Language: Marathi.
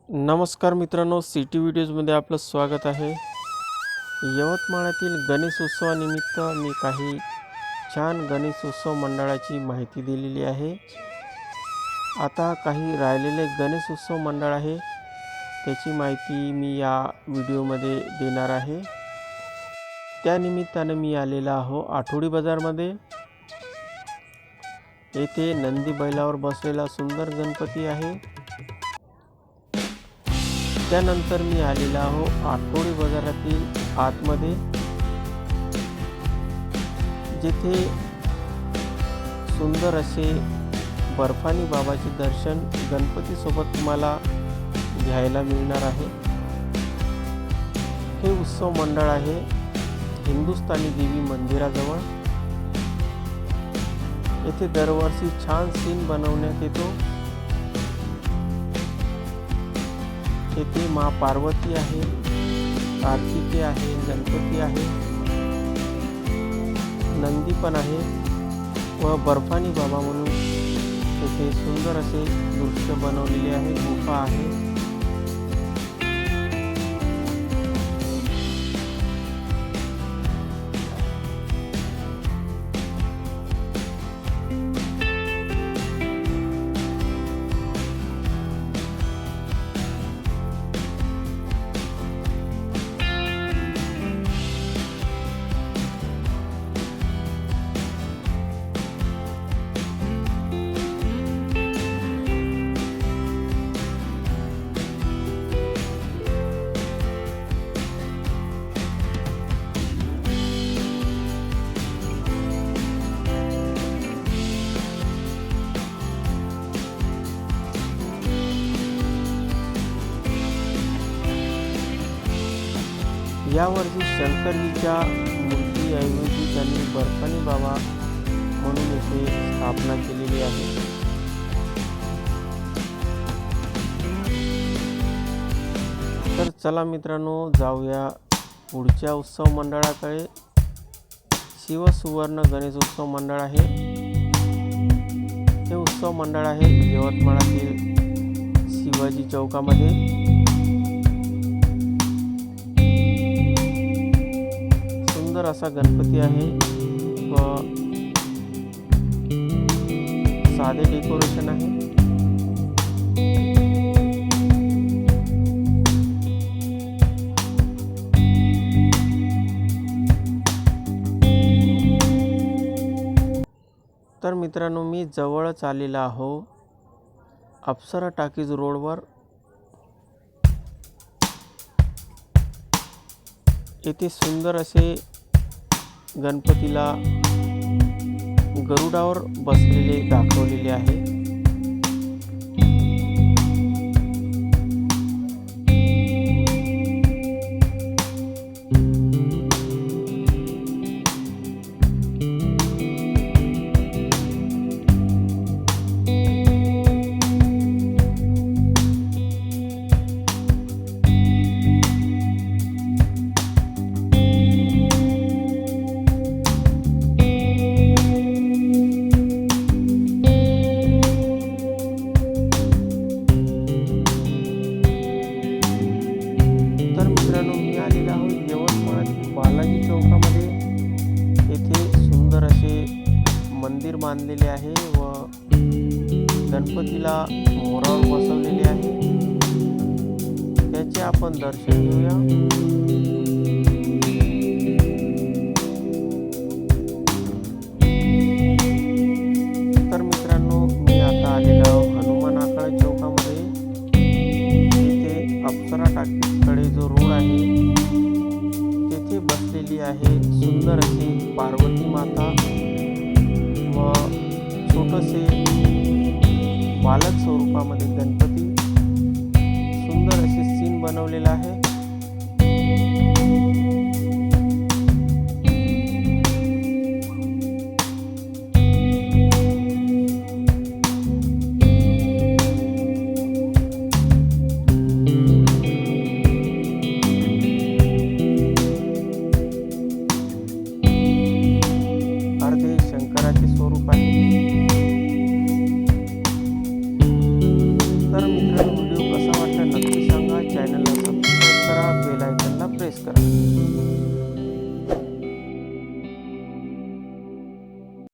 नमस्कार मित्रांनो, सिटी व्हिडिओजमध्ये आपलं स्वागत आहे। यवतमाळातील गणेशोत्सवानिमित्त मी काही छान गणेशोत्सव मंडळाची माहिती दिलेली आहे। आता काही राहिलेले गणेशोत्सव मंडळ आहे त्याची माहिती मी या व्हिडिओमध्ये देणार आहे। त्यानिमित्ताने मी आलेला आहो आठवडी बाजारमध्ये। येथे नंदी बैलावर बसलेला सुंदर गणपती आहे। त्यानंतर मी आलेला आहो आठवडी बाजारातील आतमध्ये, जेथे सुंदर असे बर्फानी बाबाचे दर्शन गणपती सोबत तुम्हाला घ्यायला मिळणार आहे। हे उत्सव मंडळ आहे हिंदुस्थानी देवी मंदिराजवळ। येथे दरवर्षी छान सीन बनवण्यात येतो। येथे माँ पार्वती आहे, कार्तिकेय आहे, गणपती आहे, नंदी पण आहे व बर्फानी बाबा म्हणून येथे सुंदर असे दृश्य बनवलेले आहे। गुफा आहे। यावर्षी शंकरजीच्या मूर्तीऐवजी त्यांनी बर्फानी बाबा म्हणून येथे स्थापना केलेली आहे। तर चला मित्रांनो, जाऊया पुढच्या उत्सव मंडळाकडे। शिवसुवर्ण गणेश उत्सव मंडळ आहे। हे उत्सव मंडळ आहे यवतमाळातील शिवाजी चौकामध्ये। सुंदर असा गणपती आहे व साधे डेकोरेशन आहे। तर मित्रांनो, मी जवळच आलेला आहो अप्सरा टाकीज रोडवर। येथे सुंदर असे गणपतीला गरुडावर बसलेले दाखवलेले आहे। मी आलेला आहोत यवतमाळातील बालाजी चौकामध्ये। येथे सुंदर असे मंदिर बांधलेले आहे व गणपतीला मोरावर बसवलेले आहे। त्याचे आपण दर्शन घेऊया। तर मित्रांनो, मी आता आलेलो आहोत हनुमान आखाडा चौकामध्ये। येथे अप्सरा टाकीकडे जो रोड आहे तेथे बसलेली आहे सुंदर अशी पार्वती माता व छोटसे बालक स्वरूपामध्ये गणपती। सुंदर असे सीन बनवलेला आहे। शंकराचे स्वरूप आहे। तर मित्रांनो, व्हिडिओ कसा वाटला नक्की करा.